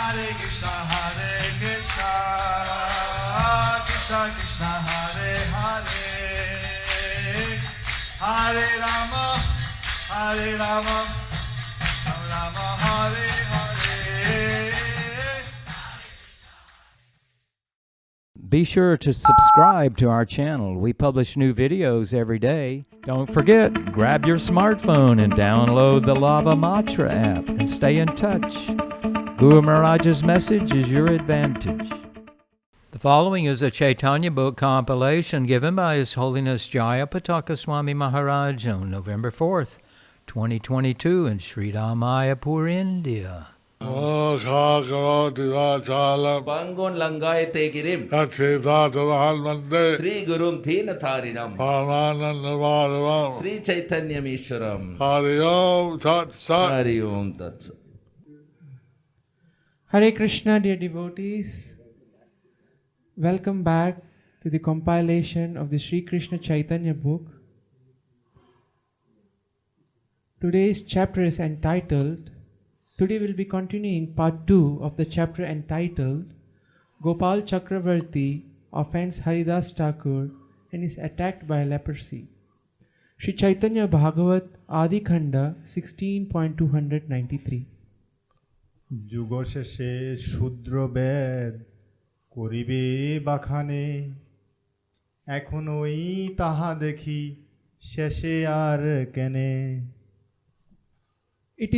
Hare Krishna, Krishna Krishna, Hare Hare, Hare Rama, Rama Rama, Hare Hare. Be sure to subscribe to our channel. We publish new videos every day. Don't forget, grab your smartphone and download the Lava Matra app and stay in touch. Guru Maharaj's message is your advantage. The following is a Caitanya book compilation given by His Holiness Jayapataka Swami Maharaj on November 4th, 2022 in Śrī Māyāpur, India. Pangon Langai Tegirim Sri Gurum Thina Tharinam Sri Caitanya Mishwaram Hari Om Tat Sat. Hare Krishna, dear devotees. Welcome back to the compilation of the Sri Krishna Caitanya book. Today's chapter is entitled, today we'll be continuing part 2 of the chapter entitled Gopāla Chakravarti offends Haridāsa Thakur and is attacked by leprosy. Sri Chaitanya Bhagavat Adi Khanda 16.293. যুগ শেষে শূদ্র বেদ করিবে বাখানে এখনোই তাহা দেখি শেষে আর কেনে. It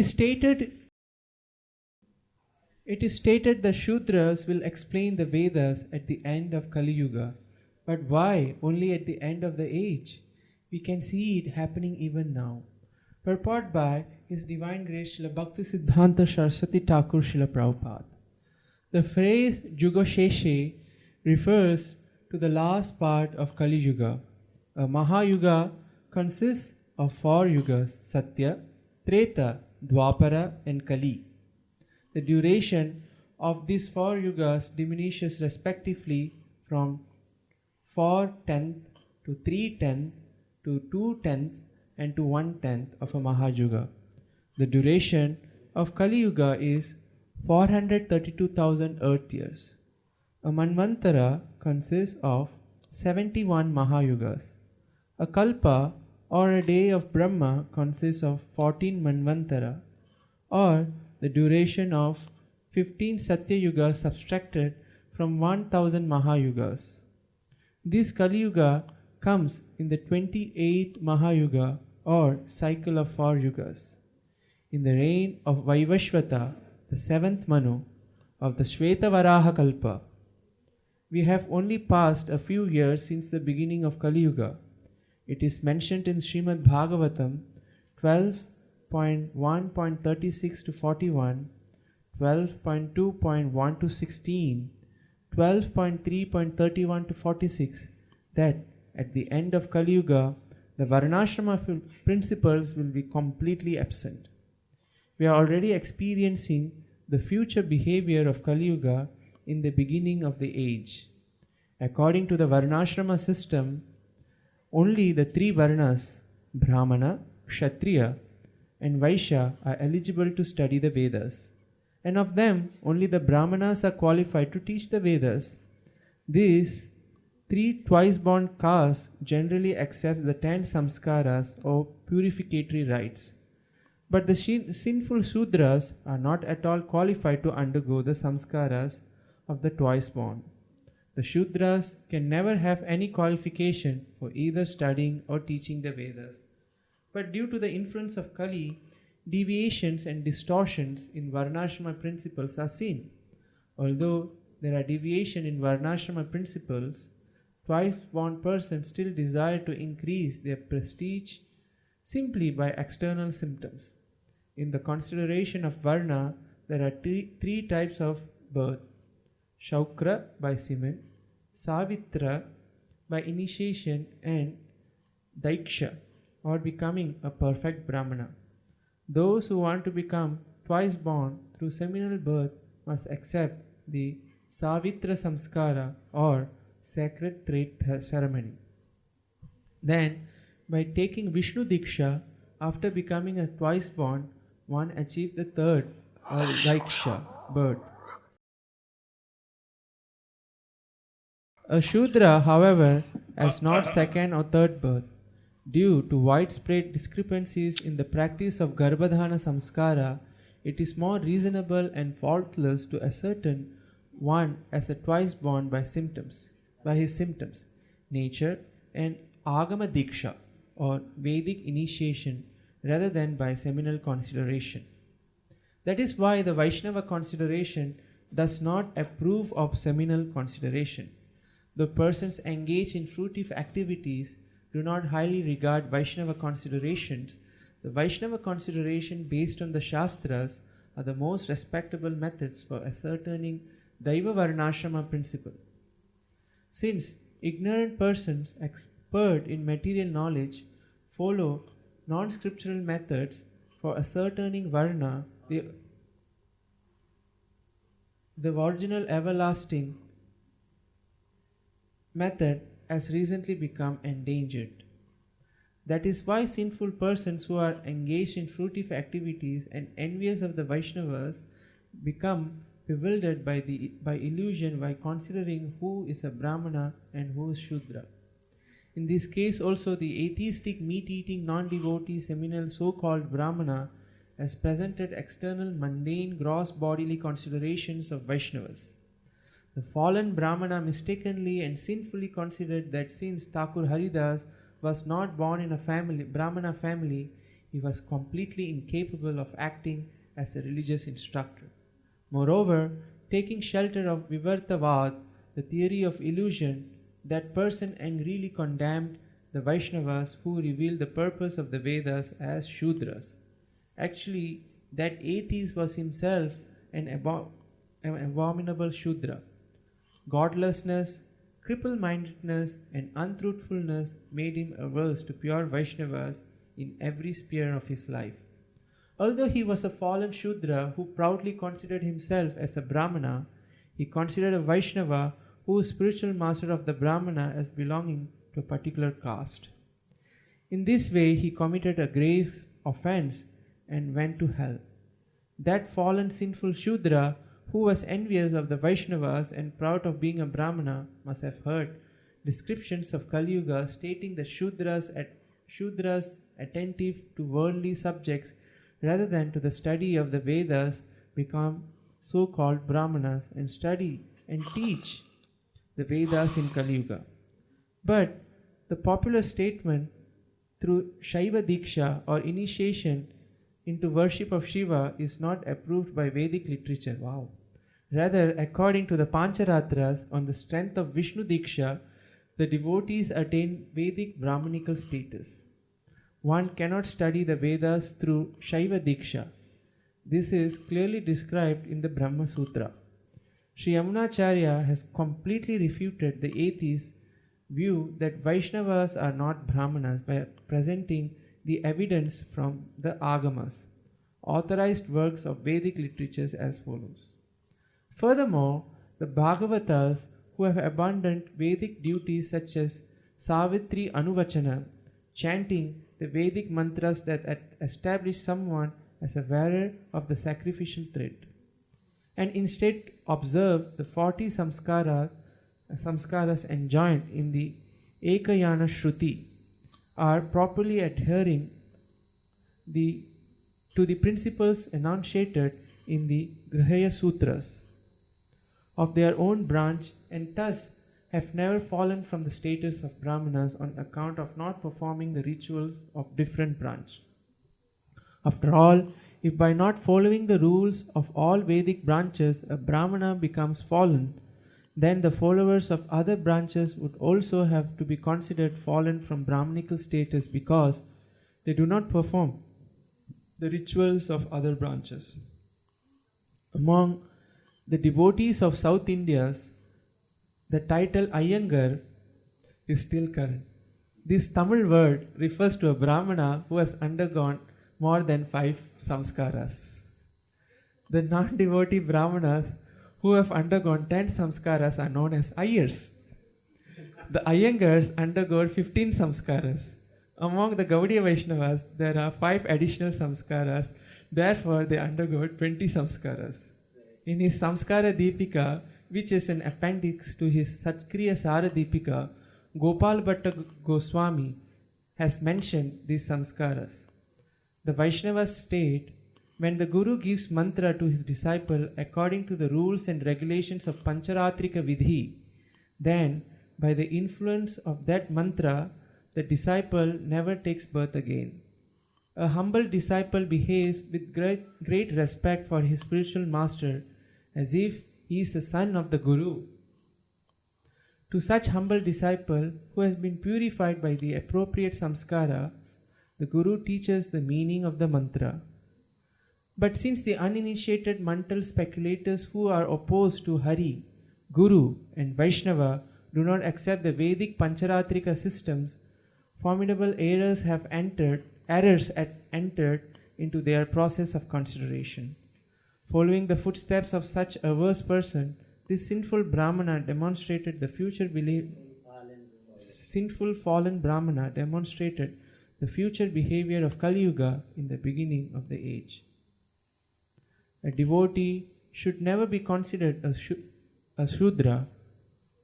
is stated the Shudras will explain the Vedas at the end of Kali Yuga. But why only at the end of the age? We can see it happening even now. Purport by His Divine Grace Srila Bhakti Siddhanta Saraswati Thakur Srila Prabhupada. The phrase Yuga Sheshe refers to the last part of Kali Yuga. A Mahayuga consists of 4 yugas: Satya, Treta, Dwapara and Kali. The duration of these 4 yugas diminishes respectively from 4/10 to 3/10 to 2/10 and to 1/10 of a Mahayuga. The duration of Kali Yuga is 432,000 earth years. A Manvantara consists of 71 Mahayugas. A Kalpa or a day of Brahma consists of 14 Manvantara, or the duration of 15 Satya Yugas subtracted from 1000 Mahayugas. This Kali Yuga comes in the 28th Mahayuga or cycle of 4 yugas. In the reign of Vaivashvata, the 7th Manu of the Shveta Varaha Kalpa. We have only passed a few years since the beginning of Kali Yuga. It is mentioned in Srimad Bhagavatam 12.1.36 to 41, 12.2.1 to 16, 12.3.31 to 46 that at the end of Kali Yuga, the Varnashrama principles will be completely absent. We are already experiencing the future behavior of Kali Yuga in the beginning of the age. According to the Varnashrama system, only the 3 Varnas, Brahmana, Kshatriya and Vaishya are eligible to study the Vedas. And of them, only the Brahmanas are qualified to teach the Vedas. These 3 twice-born castes generally accept the 10 samskaras or purificatory rites. But the sinful Sudras are not at all qualified to undergo the samskaras of the twice-born. The Shudras can never have any qualification for either studying or teaching the Vedas. But due to the influence of Kali, deviations and distortions in Varnashrama principles are seen. Although there are deviations in Varnashrama principles, twice-born persons still desire to increase their prestige simply by external symptoms. In the consideration of Varna, there are 3 types of birth: Shaukra by semen, Savitra by initiation, and Daiksha or becoming a perfect Brahmana. Those who want to become twice born through seminal birth must accept the Savitra Samskara or sacred trait ceremony. Then, by taking Vishnu Diksha, after becoming a twice born, one achieves the 3rd or Daiksha birth. A Shudra, however, has not second or third birth. Due to widespread discrepancies in the practice of Garbhadhana Samskara, it is more reasonable and faultless to ascertain one as a twice born by his symptoms, nature, and Agama Diksha or Vedic initiation rather than by seminal consideration. That is why the Vaishnava consideration does not approve of seminal consideration. The persons engaged in fruitive activities do not highly regard Vaishnava considerations. The Vaishnava consideration based on the Shastras are the most respectable methods for ascertaining Daiva Varnashrama principle. Since ignorant persons expert in material knowledge follow non-scriptural methods for ascertaining Varna, the original everlasting method has recently become endangered. That is why sinful persons who are engaged in fruitive activities and envious of the Vaishnavas become bewildered by illusion by considering who is a Brahmana and who is Shudra. In this case also the atheistic meat-eating non-devotee seminal so-called Brahmana has presented external mundane gross bodily considerations of Vaishnavas. The fallen Brahmana mistakenly and sinfully considered that since Thakur Haridāsa was not born in a Brahmana family, he was completely incapable of acting as a religious instructor. Moreover, taking shelter of Vivartavad, the theory of illusion, that person angrily condemned the Vaishnavas who revealed the purpose of the Vedas as Shudras. Actually, that atheist was himself an abominable Shudra. Godlessness, cripple-mindedness and untruthfulness made him averse to pure Vaishnavas in every sphere of his life. Although he was a fallen Shudra who proudly considered himself as a Brahmana, he considered a Vaishnava who is spiritual master of the Brahmana as belonging to a particular caste. In this way, he committed a grave offense and went to hell. That fallen sinful Shudra who was envious of the Vaishnavas and proud of being a Brahmana must have heard descriptions of Kali Yuga stating the Shudras attentive to worldly subjects rather than to the study of the Vedas become so-called Brahmanas and study and teach the Vedas in Kali Yuga. But the popular statement through Shaiva Diksha or initiation into worship of Shiva is not approved by Vedic literature. Wow. Rather, according to the Pancharatras, on the strength of Vishnu Diksha, the devotees attain Vedic Brahmanical status. One cannot study the Vedas through Shaiva Diksha. This is clearly described in the Brahma Sutra. Sri Yamunacharya has completely refuted the atheist view that Vaishnavas are not Brahmanas by presenting the evidence from the Agamas, authorized works of Vedic literatures as follows. Furthermore, the Bhagavatas who have abundant Vedic duties such as Savitri Anuvachana, chanting the Vedic mantras that establish someone as a wearer of the sacrificial thread, and instead observe the 40 samskaras enjoined in the Ekayana Shruti, are properly adhering to the principles enunciated in the Grihaya Sutras of their own branch, and thus have never fallen from the status of Brahmanas on account of not performing the rituals of different branch. After all, if by not following the rules of all Vedic branches a Brahmana becomes fallen, then the followers of other branches would also have to be considered fallen from Brahmanical status because they do not perform the rituals of other branches. Among the devotees of South India, the title Iyengar is still current. This Tamil word refers to a Brahmana who has undergone more than 5 samskaras. The non-devotee Brahmanas who have undergone 10 samskaras are known as Ayyars. The Iyengars undergo 15 samskaras. Among the Gaudiya Vaishnavas, there are 5 additional samskaras, therefore they undergo 20 samskaras. In his Samskara Deepika, which is an appendix to his Satkriya Saradipika, Gopāla Goswami has mentioned these samskaras. The Vaishnavas state, when the Guru gives mantra to his disciple according to the rules and regulations of Pancharatrika Vidhi, then by the influence of that mantra, the disciple never takes birth again. A humble disciple behaves with great respect for his spiritual master as if he is the son of the Guru. To such humble disciple who has been purified by the appropriate samskaras, the Guru teaches the meaning of the mantra. But since the uninitiated mental speculators who are opposed to Hari, Guru and Vaishnava do not accept the Vedic Pancharatrika systems, formidable errors have entered into their process of consideration. Following the footsteps of such a worse person, this sinful Brahmana demonstrated the future behavior of Kali Yuga in the beginning of the age. A devotee should never be considered a Shudra.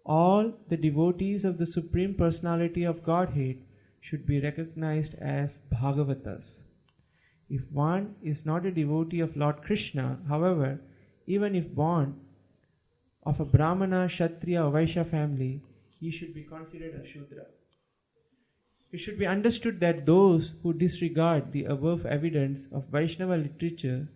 All the devotees of the Supreme Personality of Godhead should be recognized as Bhagavatas. If one is not a devotee of Lord Kṛṣṇa, however, even if born of a Brahmana, Kshatriya or Vaishya family, he should be considered a Shudra. It should be understood that those who disregard the above evidence of Vaishnava literature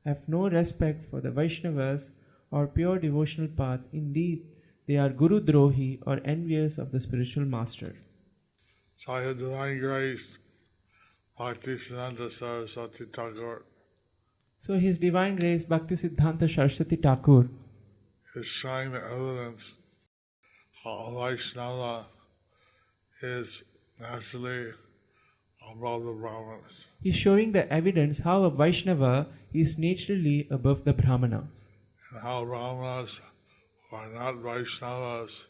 have no respect for the Vaishnavas or pure devotional path. Indeed, they are Guru Drohi or envious of the spiritual master. So His Divine Grace, Bhaktisiddhanta Saraswati Thakur, So His Divine Grace, Bhaktisiddhanta Saraswati Thakur, is showing the evidence how Vaishnava is naturally above the Brahmanas. He is showing the evidence how a Vaishnava is naturally above the Brahmanas. And how Brahmanas who are not Vaishnavas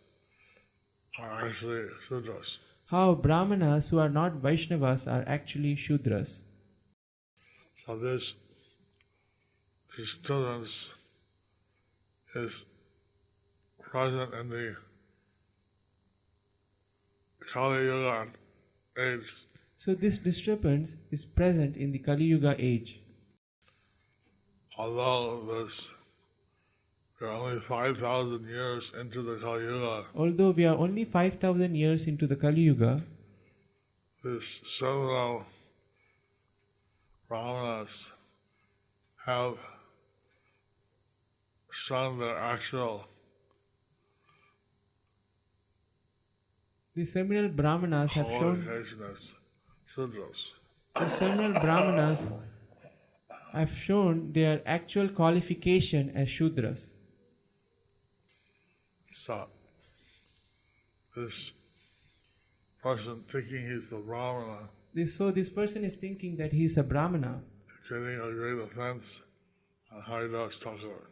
are actually Sudras. How Brahmanas who are not Vaishnavas are actually Shudras. So this difference is present in the Kali Yuga age. So this disturbance is present in the Kali Yuga age. Although we are only 5,000 years into the Kali Yuga, Although we are only 5,000 years into the Kali Yuga, this seminal Brahmanas have shown their actual the seminal Brahmanas have shown qualification as Sudras. the seminal Brahmanas have shown their actual qualification as Shudras. So this person thinking he's the Brahmana, So this person is thinking that he is a Brahmana, getting a great offense on Haridāsa Thakur.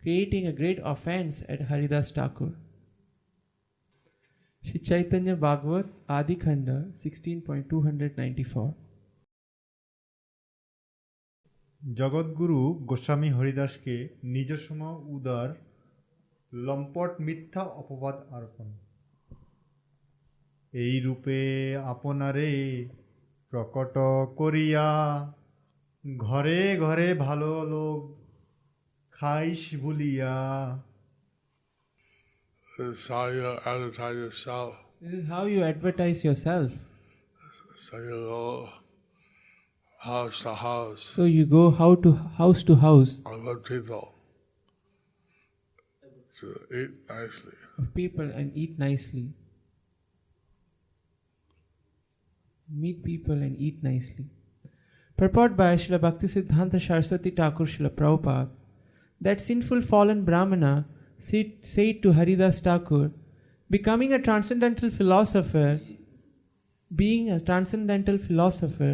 creating a great offense at Haridāsa Thakur. Shri Caitanya Bhagavat Adi Khanda 16.294. জগৎগুরু গোস্বামী হরিদাসকে নিজসম উদার লম্পট মিথ্যা অপবাদ আরোপণ। এই রূপে আপনারে প্রকট করিয়া ঘরে ঘরে ভালো লোক খাইস ভুলিয়া। This is how you advertise yourself. This is how you advertise yourself. So you go house to house. So you go house to house Of good people to eat nicely. of people and eat nicely. Meet people and eat nicely. Purport by Srila Bhaktisiddhanta Saraswati Thakur Srila Prabhupada, that sinful fallen Brahmana said to Haridāsa Thakur, being a transcendental philosopher,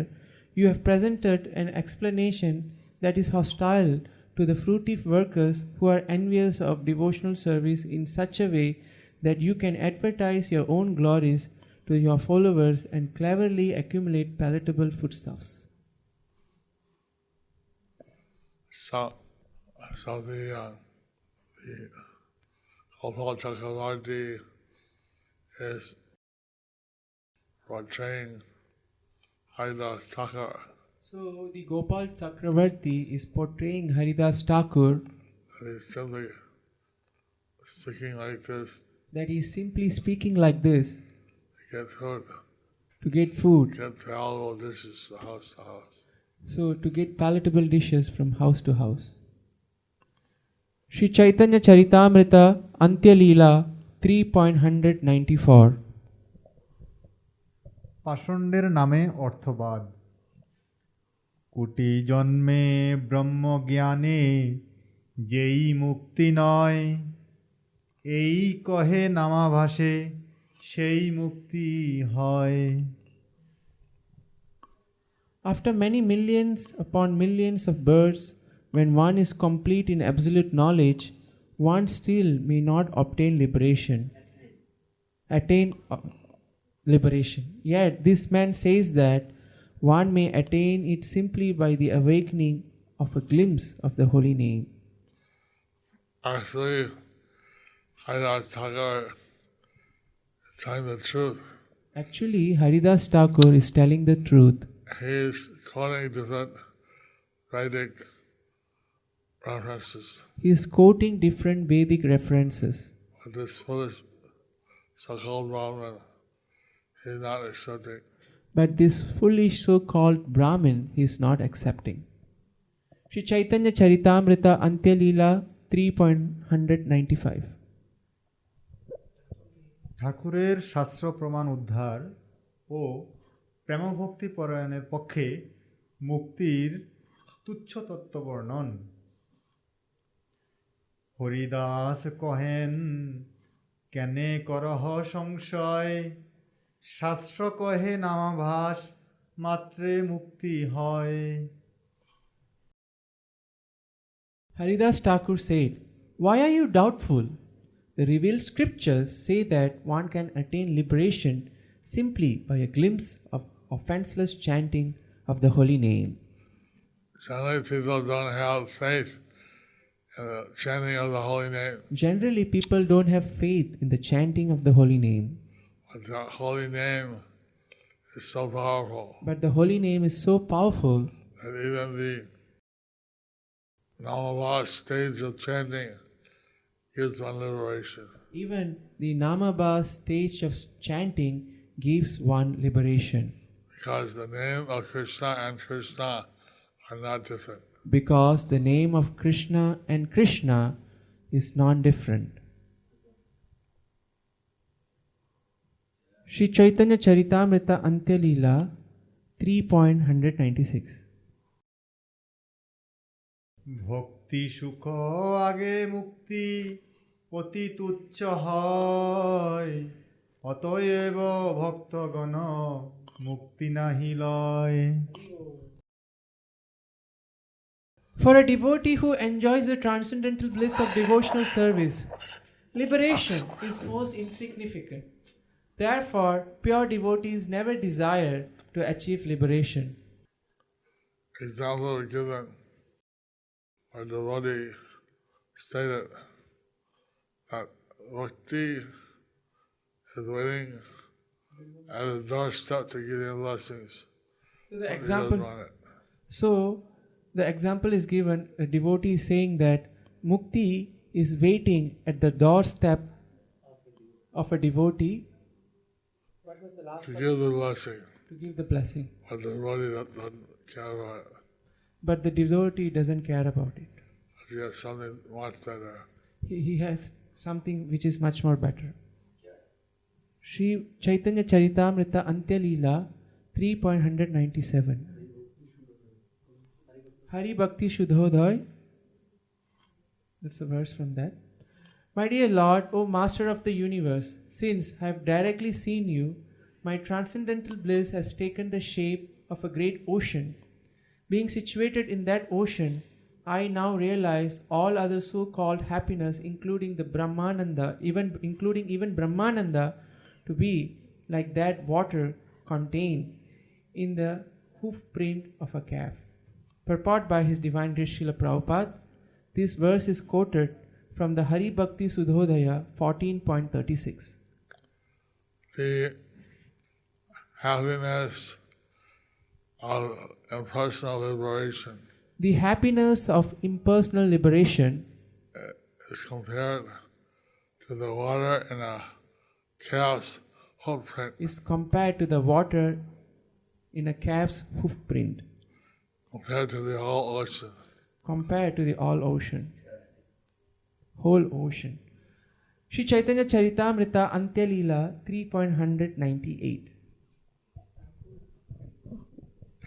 you have presented an explanation that is hostile to the fruitive workers who are envious of devotional service in such a way that you can advertise your own glories to your followers and cleverly accumulate palatable foodstuffs. So the Gopāla is portraying Haridāsa. So the Gopal Chakravarti is portraying Haridāsa Thakur, And he's simply speaking like this that he is simply speaking like this to get food, to get food. get palatable dishes from house to house. So to get palatable dishes from house to house. Śrī Caitanya Charitamrita Antya Leela 3.194. পাষণ্ডের নামে অর্থবাদ কোটি জন্মে ব্রহ্মজ্ঞানে যেই মুক্তি নয় এই কহে নামাভাসে সেই মুক্তি হয়। After many millions upon millions of births, when one is complete in absolute knowledge, one still may not obtain liberation. Liberation. Yet this man says that one may attain it simply by the awakening of a glimpse of the holy name. Actually, Haridāsa is telling the truth. Actually, Haridāsa Thakur is telling the truth. He is quoting different Vedic references. He is quoting different Vedic references. But this foolish so-called Brahmin is not accepting. But this foolish so-called Brahmin he is not accepting. Śrī Caitanya Charitamrita Antya Leela 3.195. ঠাকুরের শাস্ত্র প্রমাণ উদ্ধার ও প্রেমভক্তি পরায়ণের পক্ষে মুক্তির তুচ্ছ তত্ত্ব বর্ণন। হরিদাস কহেন কেনে করহ সংশয় শাস্ত্র কহে নামাভাস মাত্রে মুক্তি হয়। Haridāsa Thakur said, "Why are you doubtful? The revealed scriptures say that one can attain liberation simply by a glimpse of offenseless chanting of the holy name." Generally, people don't have faith in the chanting of the holy name. Generally, people don't have faith in the chanting of the holy name. But the holy name is so powerful But the holy name is so powerful that even the Namavas stage of chanting gives one liberation. even the Namabha stage of chanting gives one liberation. Because the name of Kṛṣṇa and Kṛṣṇa are not different. Because the name of Kṛṣṇa and Kṛṣṇa is non-different. Śrī Caitanya Charitamrita Antya Leela 3.196. ভক্তি সুখ আগে মুক্তি অতি তুচ্ছ হয় অতএব ভক্তগণ মুক্তি নাহি লয়। For a devotee who enjoys the transcendental bliss of devotional service, liberation is most insignificant. Therefore, pure devotees never desire to achieve liberation. Example given by the devotee stated that Bhakti is waiting at the doorstep to give him blessings. So the But he example, doesn't want it. so the example is given. A devotee is saying that Mukti is waiting at the doorstep of a devotee. What was the last To give the blessing, to give the blessing? but the devotee doesn't care about it. But the devotee doesn't care about it. He has something much better. He has something which is much more better. Śrī Caitanya Charitamrita Antya Leela 3.197. Hari Bhakti Shuddhodaya. That's a verse from that. My dear Lord, O Master of the universe, since I have directly seen you, my transcendental bliss has taken the shape of a great ocean. Being situated in that ocean, I now realize all other so-called happiness, including the Brahmananda, including even Brahmananda, to be like that water contained in the hoof print of a calf. Purport by His Divine Grace Srila Prabhupada. This verse is quoted from the Hari Bhakti Sudhodaya 14.36. The happiness of impersonal liberation The happiness of impersonal liberation is compared to the water in a calf's footprint, is compared to the water in a calf's hoofprint, compared to the whole ocean. compared to the all ocean, whole ocean. Shri Chaitanya Charitamrita Antya Leela 3.198.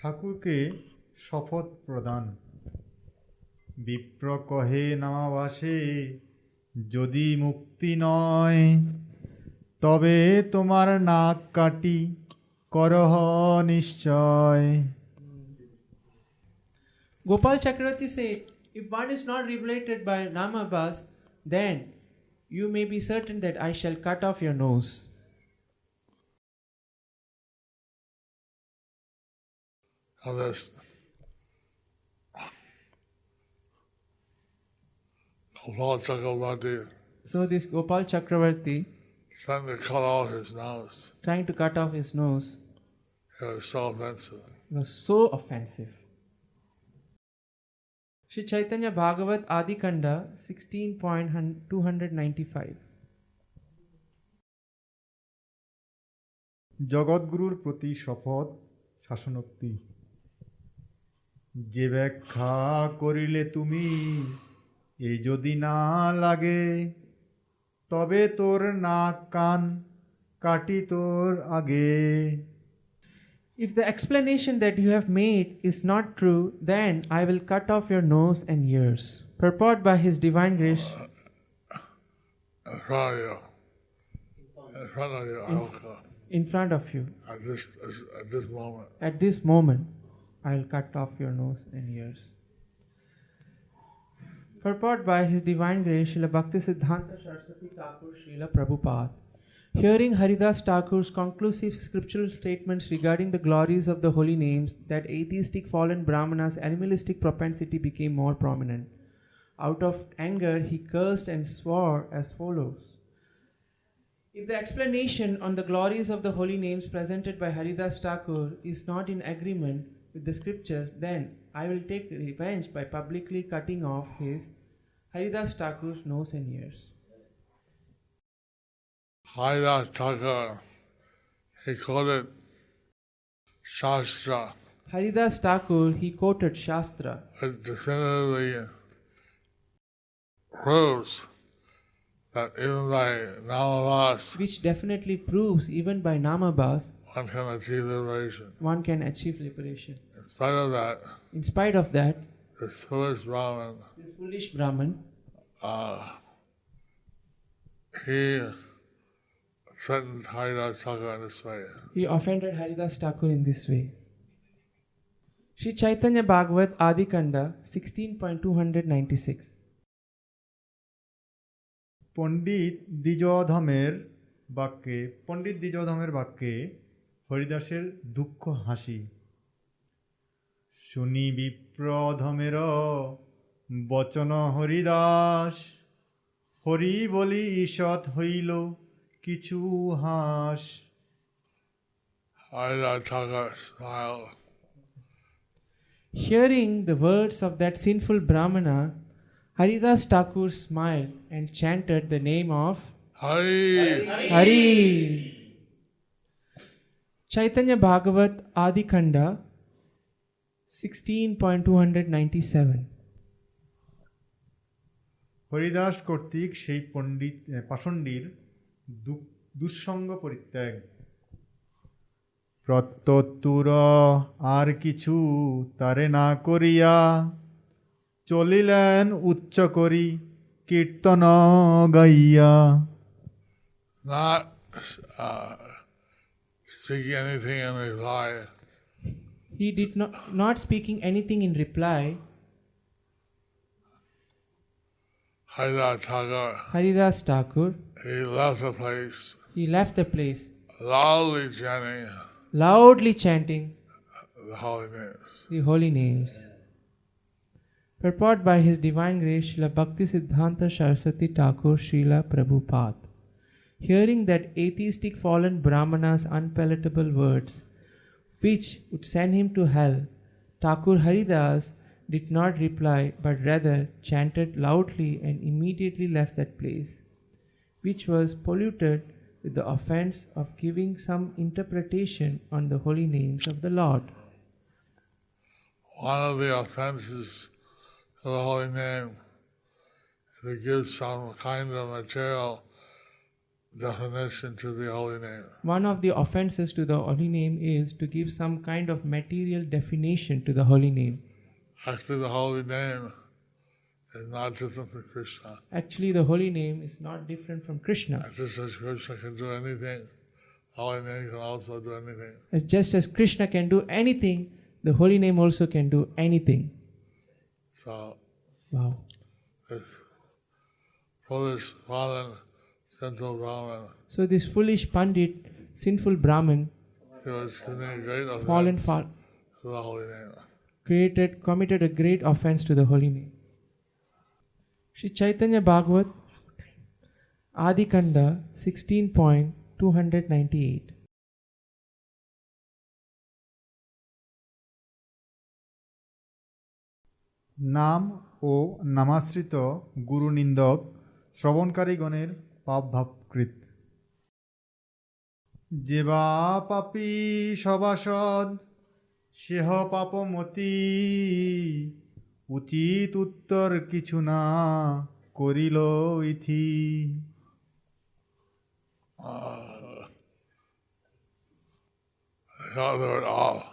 ঠাকুরকে শপথ প্রদান। বিপ্র কহে নামাবাসে যদি মুক্তি নয়, তবে তোমার নাক কাটি করহ নিশ্চয়। Gopāla Chakravarti said, if one is not liberated by Namabhas, then you may be certain that I shall cut off your nose. Of this Gopāla Chakravarti So this Gopāla Chakravarti, trying to cut off his nose. trying to cut off his nose, It was so offensive. was so offensive. Shri Chaitanya Bhagavat Adikanda 16.295. জগৎগুরুর প্রতি শপথ শাসনোক্তি। যে ব্যাখ্যা করিলে তুমি এই যদি না লাগে, তবে তোর নাক কান কাটি তোর আগে। If the explanation that you have made is not true, then I will cut off your nose and ears. Purport by His Divine Grace. In front of you. In front of you, I will cut. In front of you. At this moment. At this moment, I will cut off your nose and ears. Purport by His Divine Grace, Srila Bhaktisiddhanta Saraswati Thakur Srila Prabhupada. Hearing Haridāsa Thakur's conclusive scriptural statements regarding the glories of the holy names, that atheistic fallen Brahmana's animalistic propensity became more prominent. Out of anger, he cursed and swore as follows. If the explanation on the glories of the holy names presented by Haridāsa Thakur is not in agreement with the scriptures, then I will take revenge by publicly cutting off his Haridāsa Thakur's nose and ears. Haridāsa, he quoted Shastra. Haridāsa Thakur, he quoted Shastra, It definitively proves that even by Namabhas, which definitely proves even by Namabhas, one can achieve liberation. one can achieve liberation. In spite of that, In spite of that, this foolish Brahmin, this foolish Brahman, he threatened Haridāsa Thakur in this way. he offended Haridāsa Thakur in this way. Shri Chaitanya Bhagavat Adikanda 16.296. পণ্ডিত দ্বিজধমের বাক্যে হরিদাসের দুঃখ হাসি। শুনি বিপ্রধমের বচন হরিদাস, হরি বলি ঈষৎ হইল কিছু হাস। Haridāsa Thakur smiled. Hearing the words of that sinful Brahmana, Haridāsa Thakur smiled and chanted the name of Hari! Hari. Chaitanya Bhagavat Adikanda 16.297. Haridas কর্তৃক সেই পাষণ্ডীর দুঃসঙ্গ পরিত্যাগ। প্রত্যুত্তর আর কিছু তারে না করিয়া, চলিলেন উচ্চ করি কীর্তন গাইয়া। Not speaking anything in reply. He did not speaking anything in reply. Haridāsa Thakur, he left the place. He left the place, loudly chanting the holy names. the holy names. Purport by His Divine Grace Srila Bhakti Siddhanta Saraswati Thakur Srila Prabhupada. Hearing that atheistic fallen Brahmana's unpalatable words, which would send him to hell, Thakur Haridāsa did not reply but rather chanted loudly and immediately left that place, which was polluted with the offense of giving some interpretation on the holy names of the Lord. One of the offenses to the holy name is to give some kind of material definition to the holy name. One of the offenses to the holy name is to give some kind of material definition to the holy name. Actually, the holy name is not different from Kṛṣṇa. Actually, the holy name is not different from Kṛṣṇa. Just as Kṛṣṇa can do anything, the holy name can also do anything. Just as Kṛṣṇa can do anything, the holy name also can do anything. So, Wow. this foolish, fallen, sinful Brahman, So this foolish Pandit, sinful Brahmin, he was committing great fallen offense to the holy name. committed a great offense to the holy name. Shri Caitanya Bhagavat, Adi Kanda 16.298. নাম ও নামাশ্রিত গুরু নিন্দক শ্রবণকারীগণের পাপ ভাবকৃত যেবা পাপী সভাসদ সেহ পাপমতি উচিত উত্তর কিছু না করিল ইথি I got there at all.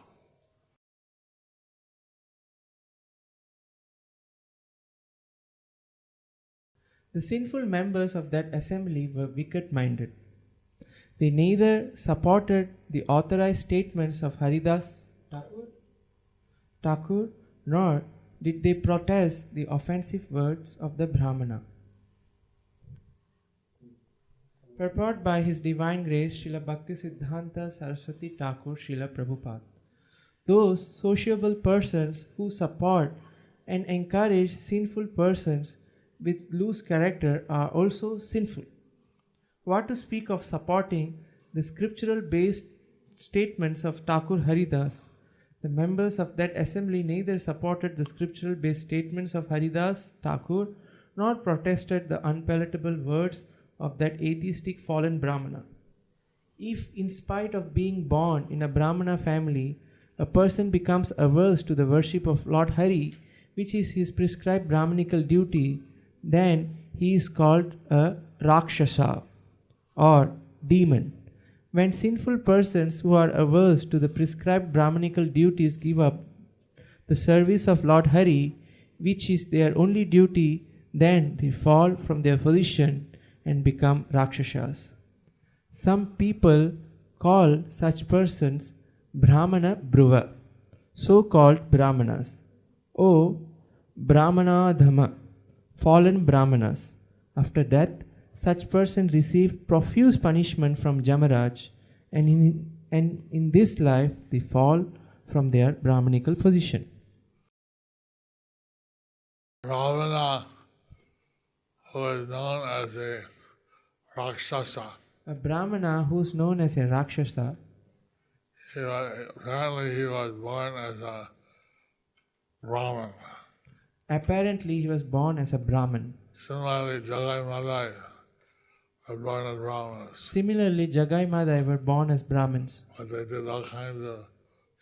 The sinful members of that assembly were wicked-minded. They neither supported the authorized statements of Haridāsa Thakur, nor did they protest the offensive words of the Brahmana. Purport by His Divine Grace Srila Bhakti Siddhanta Saraswati Thakur Srila Prabhupada. Those sociable persons who support and encourage sinful persons with loose character are also sinful. What to speak of supporting the scriptural based statements of Thakur Haridāsa? The members of that assembly neither supported the scriptural based statements of Haridāsa Thakur nor protested the unpalatable words of that atheistic fallen Brahmana. If, in spite of being born in a Brahmana family, a person becomes averse to the worship of Lord Hari, which is his prescribed Brahmanical duty, then he is called a Rakshasa or demon. When sinful persons who are averse to the prescribed Brahmanical duties give up the service of Lord Hari, which is their only duty, then they fall from their position and become Rakshasas. Some people call such persons Brahmana Bruva, so-called Brahmanas. O Brahmana Dhamma, fallen Brahmanas. After death, such persons receive profuse punishment from Jamaraj, and in this life they fall from their Brahmanical position. Brahmana, who is known as a Rakshasa, A Brahmana who is known as a Rakshasa, apparently he was born as a Brahman. apparently he was born as a Brahman. Similarly, Jayapataka were born as Brahmanas. Similarly, Jagai Madai were born as Brahmins, But they did all kinds of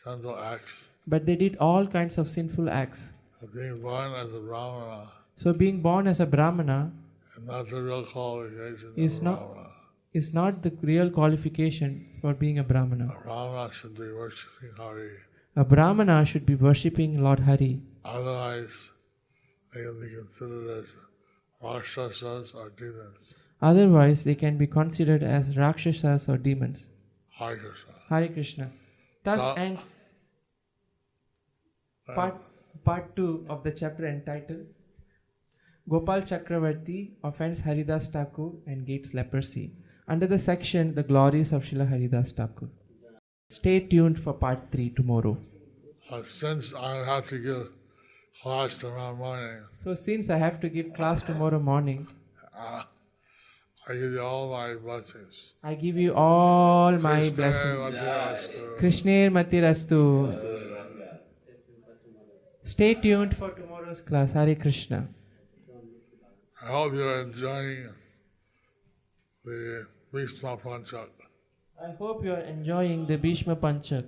sinful acts. but they did all kinds of sinful acts. But being born as a Brahmana So being born as a Brahmana is not the real qualification Is of a not- Brahmana. is not the real qualification for being a Brahmana. A Brahmana should be worshipping Hari. A Brahmana should be worshipping Lord Hari. Otherwise, they can be considered as Rakshasas or demons. Otherwise, they can be considered as Rakshasas or demons. Hare Krishna. Hare Krishna. Thus So- ends part 2 of the chapter entitled Gopāla Chakravarti offends Haridāsa Thakur and gets leprosy. Under the section The Glories of Srila Haridāsa Thakur. Stay tuned for part 3 tomorrow. Since I have to give class tomorrow morning. So since I have to give class tomorrow morning, I give you all my blessings. I give you all my Kṛṣṇa blessings. Matirastu. Kṛṣṇa Matirastu. Stay tuned for tomorrow's class. Hare Krishna. I hope you're enjoying the Bhishma Panchak. I hope you are enjoying the Bhishma Panchak.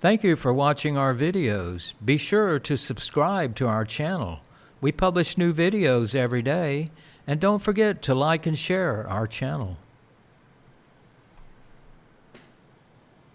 Thank you for watching our videos. Be sure to subscribe to our channel. We publish new videos every day. And don't forget to like and share our channel.